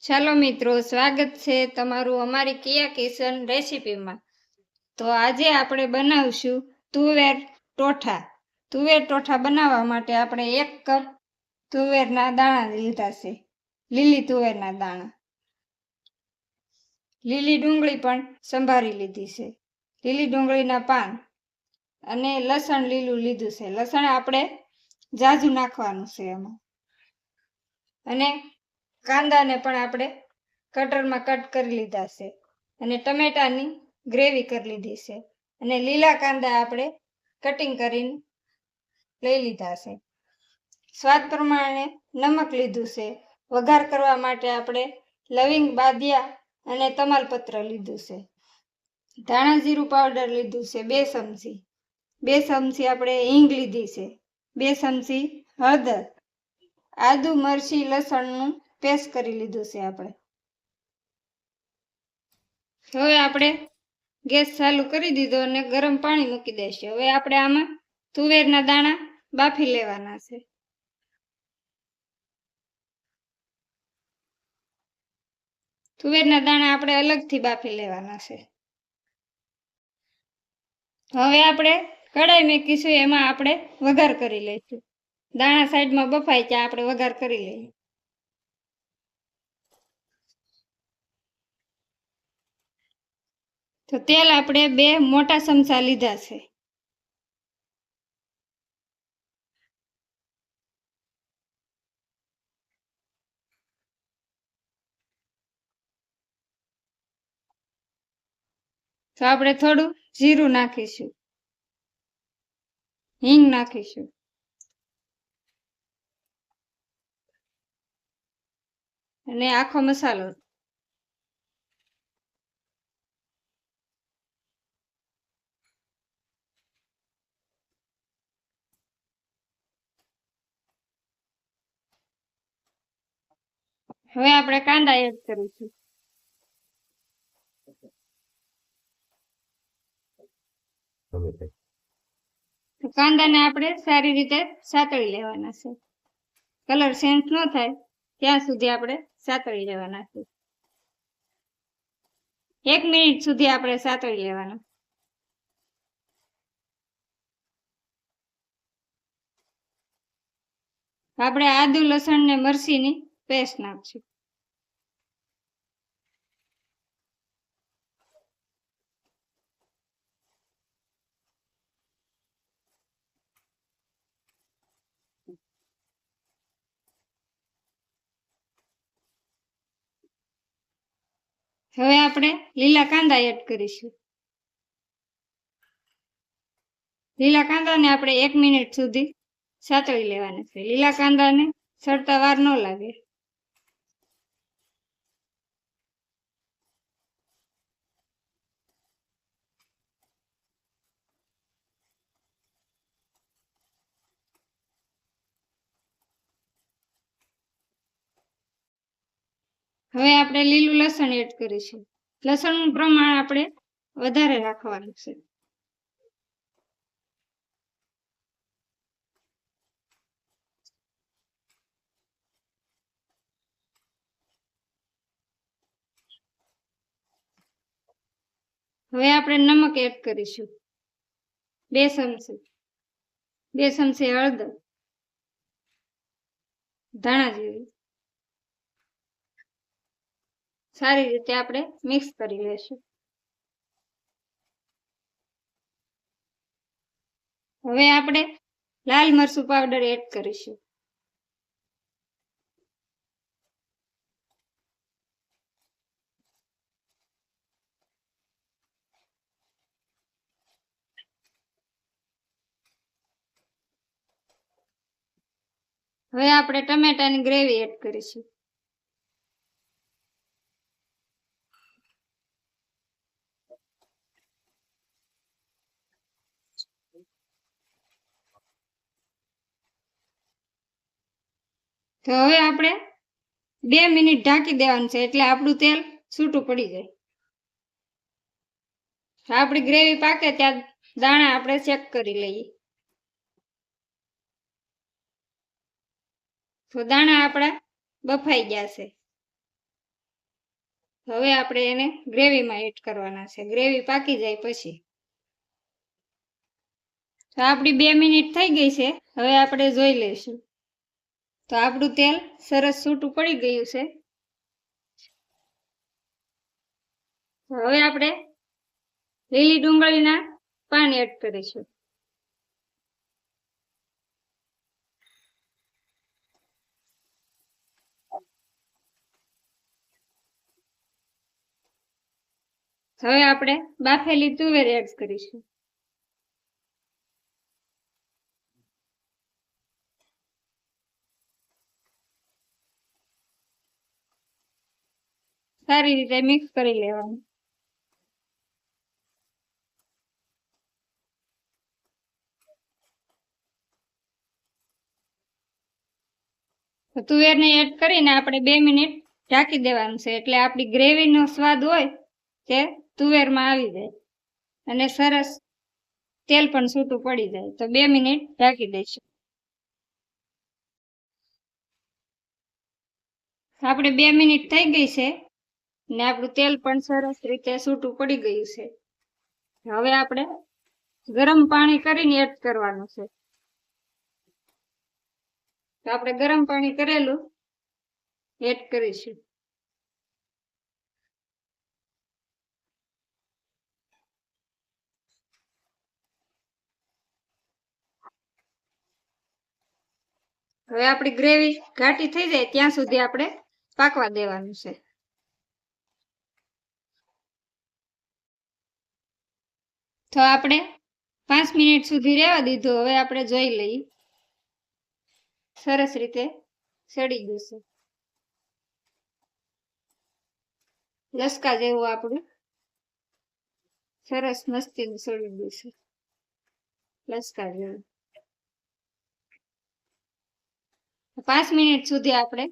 ચાલો મિત્રો, સ્વાગત છે તમારું અમારી કિયા કિચન રેસીપીમાં। તો આજે આપણે બનાવશું તુવેર ટોઠા। તુવેર ટોઠા બનાવવા માટે આપણે 1 કપ તુવેરના દાણા લીધા છે, લીલી તુવેરના દાણા। લીલી ડુંગળી પણ સંભાળી લીધી છે, લીલી ડુંગળીના પાન અને લસણ લીલું લીધું છે। લસણ આપણે જાજુ નાખવાનું છે એમાં। અને કાંદાને પણ આપણે કટરમાં કટ કરી લીધા છે અને ટમેટાની ગ્રેવી કરી લીધી છે અને લીલા કાંદા આપણે કટિંગ કરીને લઈ લીધા છે। સ્વાદ પ્રમાણે નમક લીધું છે। વઘાર કરવા માટે આપણે લવિંગ, બાદિયા અને તમાલપત્ર લીધું છે। ધાણા જીરું પાવડર લીધું છે 2 ચમચી। 2 ચમચી આપણે હિંગ લીધી છે। 2 ચમચી હળદર, આદુ, મરચી, લસણનું પેસ્ટ કરી લીધું છે આપણે। હવે આપણે ગેસ ચાલુ કરી દીધો અને ગરમ પાણી મૂકી દઈશું। હવે આપણે આમાં તુવેરના દાણા બાફી લેવાના છે। તુવેરના દાણા આપણે અલગથી બાફી લેવાના છે। હવે આપણે કઢાઈ મૂકીશું, એમાં આપણે વઘાર કરી લઈશું। દાણા સાઈડમાં બફાય ત્યાં આપણે વઘાર કરી લઈએ। તો તેલ આપણે 2 મોટા ચમચા લીધા છે। તો આપણે થોડું જીરું નાખીશું, હિંગ નાખીશું અને આખો મસાલો। હવે આપણે કાંદા એડ કરીશું। તો કાંદાને આપણે સારી રીતે સાતળી લેવાના છે। કલર ચેન્જ ન થાય ત્યાં સુધી આપણે સાતળી લેવાના છે। 1 મિનિટ સુધી આપણે સાતળી લેવાના। આપણે આદુ, લસણ ને મરચીની પેસ્ટ નાખશું। હવે આપણે લીલા કાંદા એડ કરીશું। લીલા કાંદાને આપણે 1 મિનિટ સુધી સાતળી લેવાના છે। લીલા કાંદાને સડતા વાર ન લાગે। હવે આપણે લીલું લસણ એડ કરીશું। લસણનું પ્રમાણ આપણે વધારે રાખવાનું છે। હવે આપણે નમક એડ કરીશું 2 ચમચી। 2 ચમચી હળદર, ધાણા જીરું સારી રીતે આપણે મિક્સ કરી લેશું। હવે આપણે લાલ મરચું પાવડર એડ કરીશું। હવે આપણે ટમેટાની ગ્રેવી એડ કરીશું। તો હવે આપણે 2 મિનિટ ઢાંકી દેવાનું છે, એટલે આપણું તેલ છૂટું પડી જાય। આપણી ગ્રેવી પાકે ત્યાં દાણા આપણે ચેક કરી લઈએ। તો દાણા આપણા બફાઈ ગયા છે। હવે આપણે એને ગ્રેવીમાં એડ કરવાના છે, ગ્રેવી પાકી જાય પછી. તો આપણી 2 મિનિટ થઈ ગઈ છે. હવે આપણે જોઈ લઈશું. તો આપણું તેલ સરસ છૂટું પડી ગયું છે. હવે આપણે લીલી ડુંગળીના પાન એડ કરીશું. હવે આપણે બાફેલી તુવેર એડ કરીશું. સારી રીતે મિક્સ કરી લેવાનું. તુવેરને એડ કરીને આપણે 2 મિનિટ ઢાંકી દેવાનું છે, એટલે આપણી ગ્રેવીનો સ્વાદ હોય તે તુવેરમાં આવી જાય અને સરસ તેલ પણ છૂટું પડી જાય. તો 2 મિનિટ ઢાંકી દઈશું. આપણે 2 મિનિટ થઈ ગઈ છે ને આપણું તેલ પણ સરસ રીતે છૂટું પડી ગયું છે. હવે આપણે ગરમ પાણી કરીને એડ કરવાનું છે. તો આપણે ગરમ પાણી કરેલું એડ કરીશું. હવે આપણી ગ્રેવી ઘાટી થઈ જાય ત્યાં સુધી આપણે પાકવા દેવાનું છે. તો આપણે 5 મિનિટ સુધી રહેવા દીધું. હવે આપણે જોઈ લઈએ. સરસ રીતે સડી ગયું છે. લસકા જેવું આપણું સરસ મસ્તીનું સડી ગયું છે, લસકા જેવું. 5 મિનિટ સુધી આપણે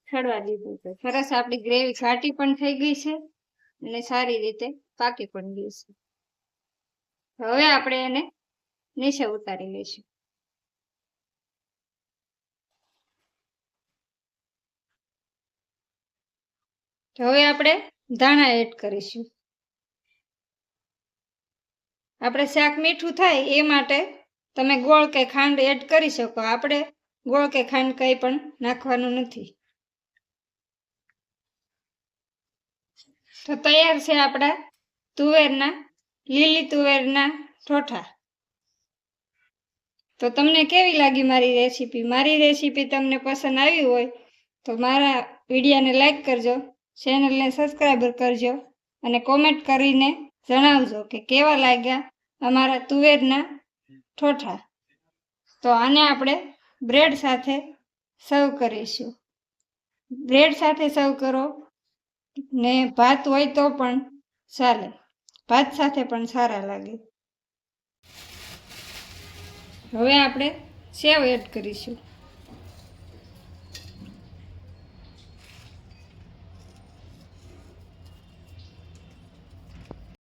સડવા દીધું છે. સરસ આપણી ગ્રેવી ઘાટી પણ થઈ ગઈ છે અને સારી રીતે પાકી પણ ગઈ છે. હવે આપણે એને નીચે ઉતારી લઈશું. હવે આપણે ધાણા એડ કરીશું. આપણે શાક મીઠું થાય એ માટે તમે ગોળ કે ખાંડ એડ કરી શકો. આપણે ગોળ કે ખાંડ કંઈ પણ નાખવાનું નથી. તો તૈયાર છે આપણા લીલી તુવેરના ઠોઠા. તો તમને કેવી લાગી મારી રેસીપી? મારી રેસીપી તમને પસંદ આવી હોય તો મારા વિડીયોને લાઈક કરજો, ચેનલને સબસ્ક્રાઈબર કરજો અને કોમેન્ટ કરીને જણાવજો કે કેવા લાગ્યા અમારા તુવેરના ઠોઠા. તો આને આપણે બ્રેડ સાથે સર્વ કરીશું. બ્રેડ સાથે સર્વ કરો ને ભાત હોય તો પણ ચાલે, ભાત સાથે પણ સારા લાગે. હવે આપણે સેવ એડ કરીશું.